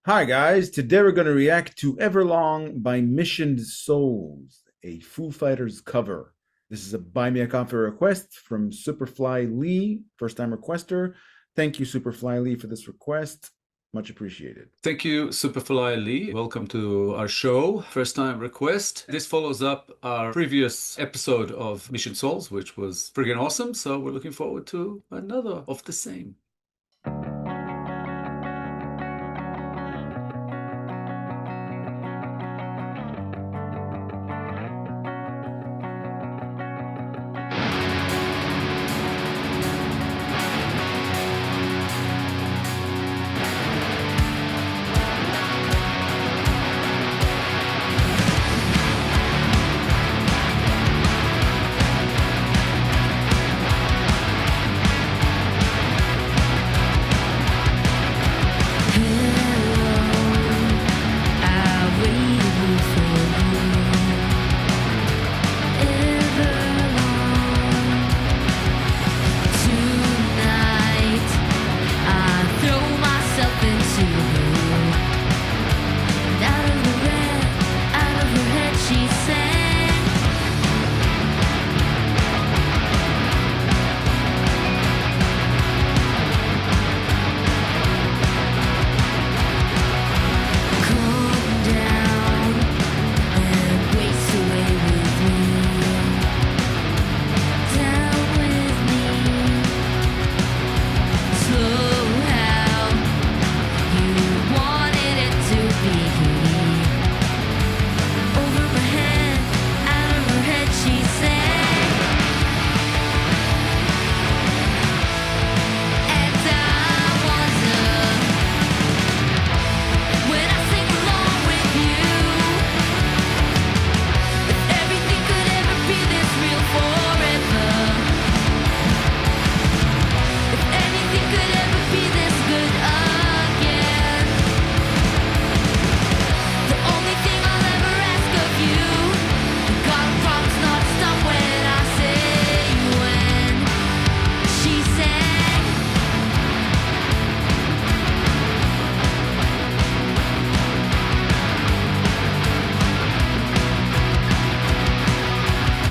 Hi guys, today we're going to react to Everlong by Mission Souls, a Foo Fighters cover. This is a Buy Me a Coffee request from SuperflyLee, first-time requester. Thank you, SuperflyLee, for this request. Much appreciated. Thank you, SuperflyLee. Welcome to our show, first time request. This follows up our previous episode of Mission Souls, which was friggin' awesome. So we're looking forward to another of the same.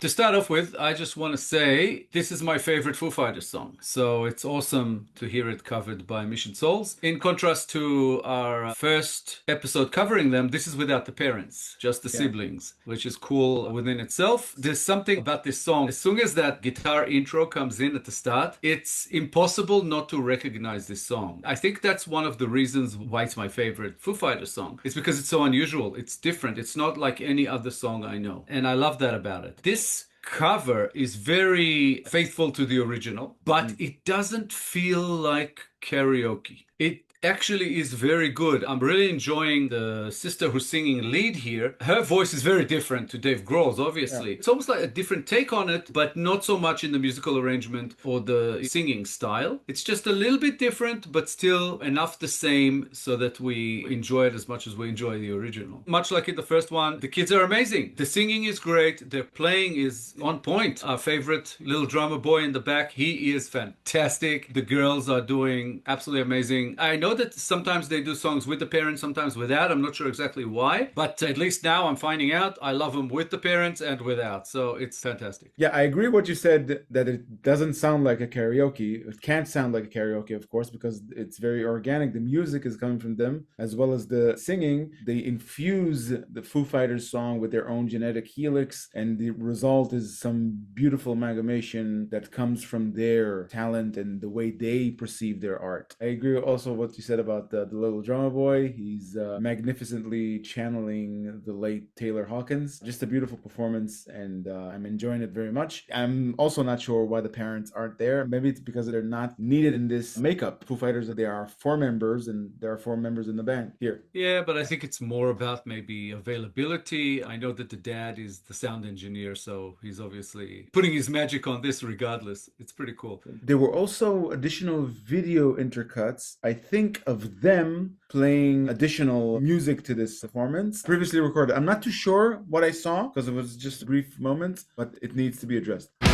To start off with, I just want to say this is my favorite Foo Fighters song. So it's awesome to hear it covered by Mission Souls. In contrast to our first episode covering them, this is without the parents, just the siblings, which is cool within itself. There's something about this song. As soon as that guitar intro comes in at the start, it's impossible not to recognize this song. I think that's one of the reasons why it's my favorite Foo Fighters song. It's because it's so unusual. It's different. It's not like any other song I know. And I love that about it. This cover is very faithful to the original, but it doesn't feel like karaoke. It actually is very good. I'm really enjoying the sister who's singing lead here. Her voice is very different to Dave Grohl's, obviously. It's almost like a different take on it, but not so much in the musical arrangement or the singing style. It's just a little bit different, but still enough the same so that we enjoy it as much as we enjoy the original. Much like in the first one, the kids are amazing. The singing is great. Their playing is on point. Our favorite little drummer boy in the back, he is fantastic. The girls are doing absolutely amazing. I know that sometimes they do songs with the parents, sometimes without. I'm not sure exactly why, but at least now I'm finding out I love them with the parents and without. So it's fantastic. Yeah, I agree what you said, that it doesn't sound like a karaoke. It can't sound like a karaoke, of course, because it's very organic. The music is coming from them, as well as the singing. They infuse the Foo Fighters song with their own genetic helix, and the result is some beautiful amalgamation that comes from their talent and the way they perceive their art. I agree also what you said about the little drummer boy. He's magnificently channeling the late Taylor Hawkins. Just a beautiful performance, and I'm enjoying it very much. I'm also not sure why the parents aren't there. Maybe it's because they're not needed in this makeup. Foo Fighters, there are 4 members, and there are 4 members in the band here. Yeah, but I think it's more about maybe availability. I know that the dad is the sound engineer, so he's obviously putting his magic on this regardless. It's pretty cool. There were also additional video intercuts, I think, of them playing additional music to this performance, previously recorded. I'm not too sure what I saw because it was just a brief moment, but it needs to be addressed. Breathe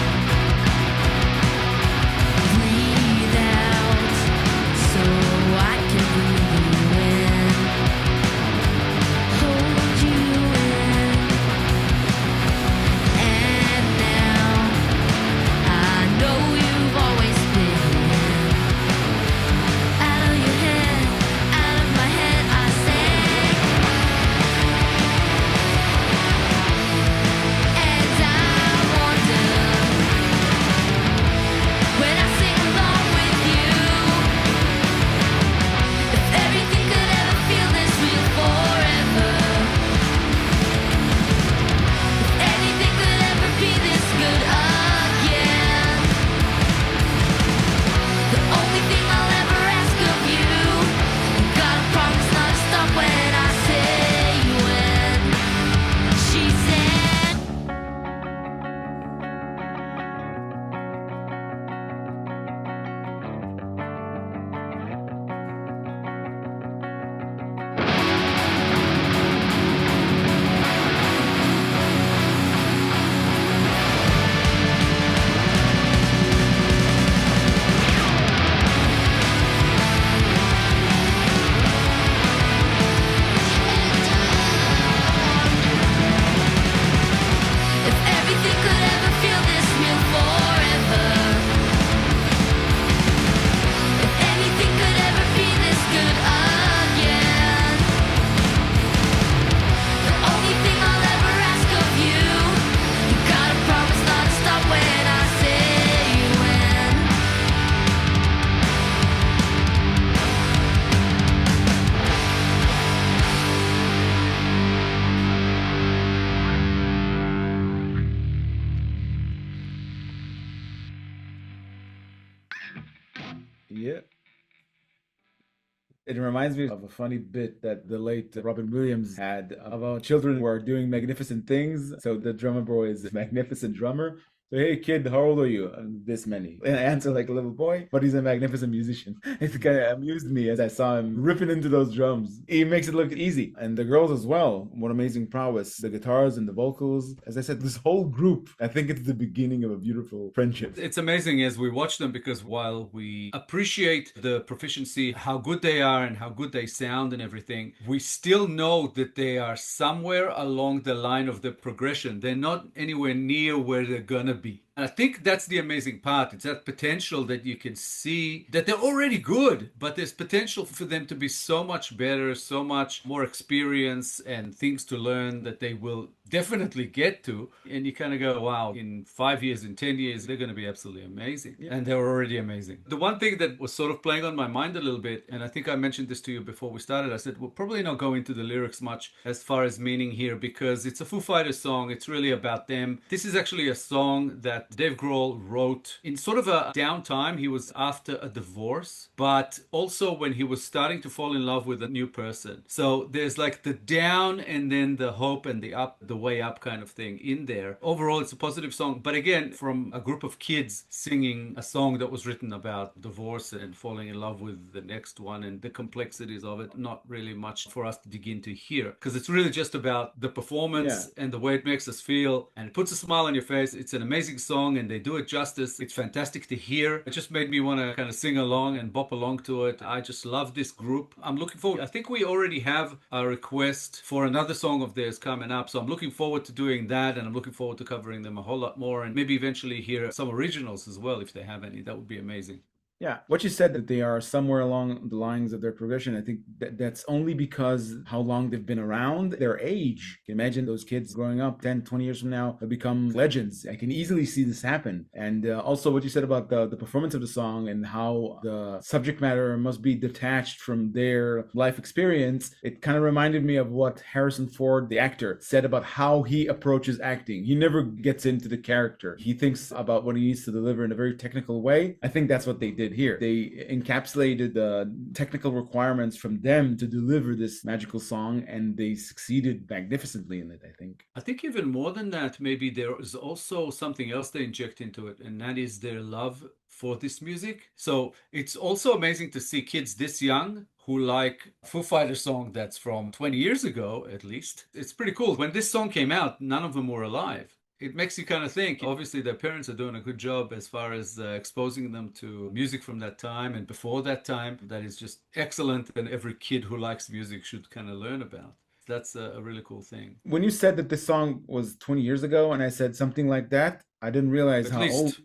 out so I can breathe you in. Yeah. It reminds me of a funny bit that the late Robin Williams had about children who are doing magnificent things. So the drummer boy is a magnificent drummer. So, hey kid, how old are you? This many. And I answer like a little boy, but he's a magnificent musician. It kind of amused me as I saw him ripping into those drums. He makes it look easy. And the girls as well. What amazing prowess. The guitars and the vocals. As I said, this whole group, I think it's the beginning of a beautiful friendship. It's amazing as we watch them because while we appreciate the proficiency, how good they are and how good they sound and everything, we still know that they are somewhere along the line of the progression. They're not anywhere near where they're gonna be. And I think that's the amazing part. It's that potential that you can see that they're already good, but there's potential for them to be so much better, so much more experience and things to learn that they will definitely get to. And you kind of go, wow, in 5 years, in 10 years, they're going to be absolutely amazing. Yeah. And they're already amazing. The one thing that was sort of playing on my mind a little bit, and I think I mentioned this to you before we started, I said, we'll probably not go into the lyrics much as far as meaning here because it's a Foo Fighters song. It's really about them. This is actually a song that Dave Grohl wrote in sort of a downtime. He was after a divorce, but also when he was starting to fall in love with a new person. So there's like the down and then the hope and the up, the way up kind of thing in there. Overall, it's a positive song. But again, from a group of kids singing a song that was written about divorce and falling in love with the next one and the complexities of it, not really much for us to dig into here because it's really just about the performance and the way it makes us feel and it puts a smile on your face. It's an amazing song and they do it justice. It's fantastic to hear. It just made me want to kind of sing along and bop along to it. I just love this group. I'm looking forward. I think we already have a request for another song of theirs coming up. So I'm looking forward to doing that and I'm looking forward to covering them a whole lot more and maybe eventually hear some originals as well if they have any. That would be amazing. Yeah, what you said that they are somewhere along the lines of their progression, I think that's only because how long they've been around, their age. You can imagine those kids growing up 10, 20 years from now, they'll become legends. I can easily see this happen. And also what you said about the performance of the song and how the subject matter must be detached from their life experience, it kind of reminded me of what Harrison Ford, the actor, said about how he approaches acting. He never gets into the character. He thinks about what he needs to deliver in a very technical way. I think that's what they did here. They encapsulated the technical requirements from them to deliver this magical song, and they succeeded magnificently in it, I think. I think even more than that, maybe there is also something else they inject into it, and that is their love for this music. So it's also amazing to see kids this young who like Foo Fighters song that's from 20 years ago, at least. It's pretty cool. When this song came out, none of them were alive. It makes you kind of think, obviously their parents are doing a good job as far as exposing them to music from that time and before that time. That is just excellent and every kid who likes music should kind of learn about. That's a really cool thing. When you said that this song was 20 years ago and I said something like that, I didn't realize how old.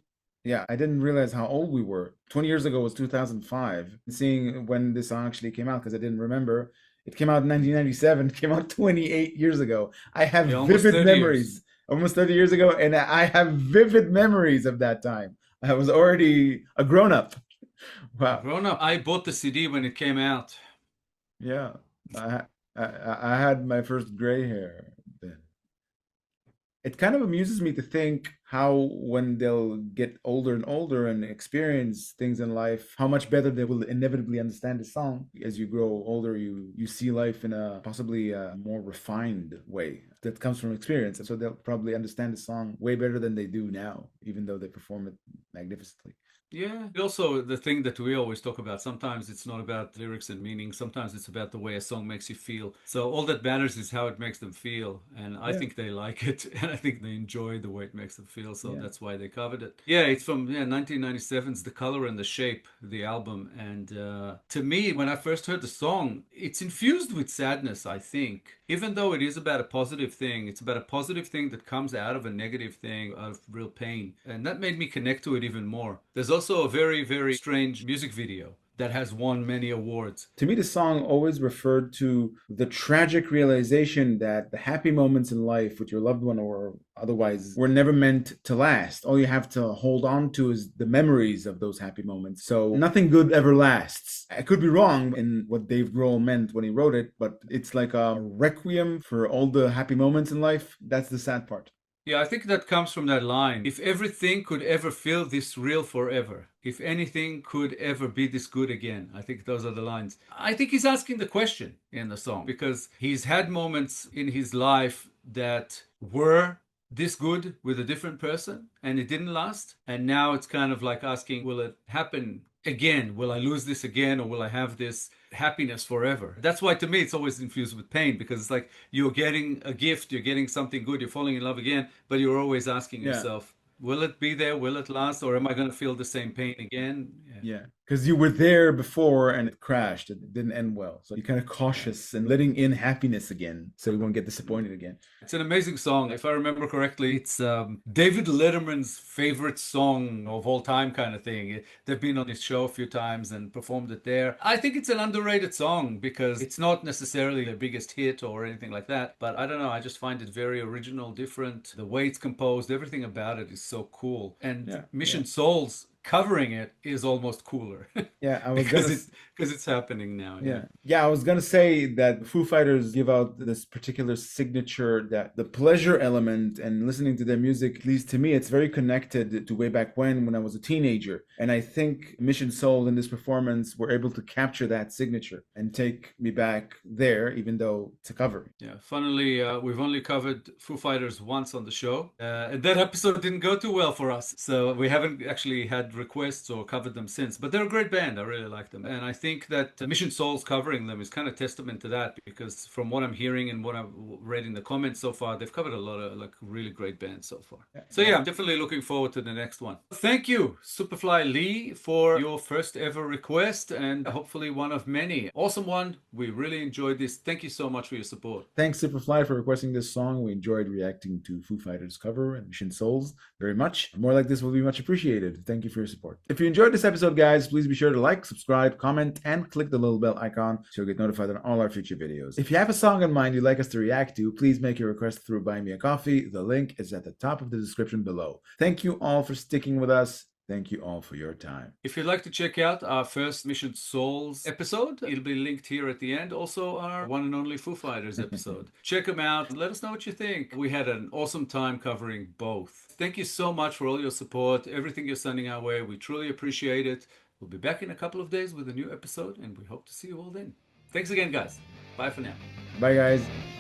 Yeah, I didn't realize how old we were. 20 years ago was 2005. Seeing when this song actually came out, because I didn't remember. It came out in 1997. It came out 28 years ago. I have vivid memories. Almost 30 years ago, and I have vivid memories of that time. I was already a grown-up. Wow. Grown-up. I bought the CD when it came out. Yeah. I had my first gray hair then. It kind of amuses me to think how when they'll get older and older and experience things in life, how much better they will inevitably understand the song. As you grow older, you see life in a possibly a more refined way that comes from experience. So they'll probably understand the song way better than they do now, even though they perform it magnificently. Yeah. Also, the thing that we always talk about, sometimes it's not about lyrics and meaning. Sometimes it's about the way a song makes you feel. So all that matters is how it makes them feel. And I think they like it. And I think they enjoy the way it makes them feel. So that's why they covered it. Yeah, it's from 1997's The Color and the Shape, the album. And to me, when I first heard the song, it's infused with sadness, I think. Even though it is about a positive thing, it's about a positive thing that comes out of a negative thing, out of real pain. And that made me connect to it even more. There's also a very, very strange music video that has won many awards. To me, the song always referred to the tragic realization that the happy moments in life with your loved one or otherwise were never meant to last. All you have to hold on to is the memories of those happy moments. So nothing good ever lasts. I could be wrong in what Dave Grohl meant when he wrote it, but it's like a requiem for all the happy moments in life. That's the sad part. Yeah, I think that comes from that line. If everything could ever feel this real forever, if anything could ever be this good again, I think those are the lines. I think he's asking the question in the song because he's had moments in his life that were this good with a different person and it didn't last. And now it's kind of like asking, will it happen again? Will I lose this again, or will I have this happiness forever? That's why to me it's always infused with pain, because it's like you're getting a gift, you're getting something good, you're falling in love again, but you're always asking Yeah. yourself, will it be there? Will it last? Or am I going to feel the same pain again? Yeah, because you were there before and it crashed. It didn't end well. So you're kind of cautious and letting in happiness again so you won't get disappointed again. It's an amazing song. If I remember correctly, it's David Letterman's favorite song of all time kind of thing. They've been on his show a few times and performed it there. I think it's an underrated song because it's not necessarily the biggest hit or anything like that. But I don't know, I just find it very original, different. The way it's composed, everything about it is so cool. And Mission Souls covering it is almost cooler. Yeah, I was because it's happening now. Yeah, I was gonna say that Foo Fighters give out this particular signature, that the pleasure element, and listening to their music, at least to me, it's very connected to way back when I was a teenager. And I think Mission Soul in this performance were able to capture that signature and take me back there, even though it's a cover. Yeah, funnily, we've only covered Foo Fighters once on the show. And that episode didn't go too well for us. So we haven't actually had requests or covered them since. But they're a great band. I really like them. And I think that Mission Soul's covering them is kind of testament to that, because from what I'm hearing and what I've read in the comments so far, they've covered a lot of like really great bands so far. So yeah, I'm definitely looking forward to the next one. Thank you, SuperflyLee, for your first ever request, and hopefully one of many. Awesome one. We really enjoyed this. Thank you so much for your support. Thanks, Superfly, for requesting this song. We enjoyed reacting to Foo Fighters cover and Mission Souls very much. More like this will be much appreciated. Thank you for your support. If you enjoyed this episode, guys, please be sure to like, subscribe, comment, and click the little bell icon so you'll get notified on all our future videos. If you have a song in mind you'd like us to react to, please make your request through BuyMeACoffee. The link is at the top of the description below. Thank you all for sticking with us. Thank you all for your time. If you'd like to check out our first Mission Souls episode, it'll be linked here at the end. Also, our one and only Foo Fighters episode. Check them out. Let us know what you think. We had an awesome time covering both. Thank you so much for all your support, everything you're sending our way. We truly appreciate it. We'll be back in a couple of days with a new episode, and we hope to see you all then. Thanks again, guys. Bye for now. Bye, guys.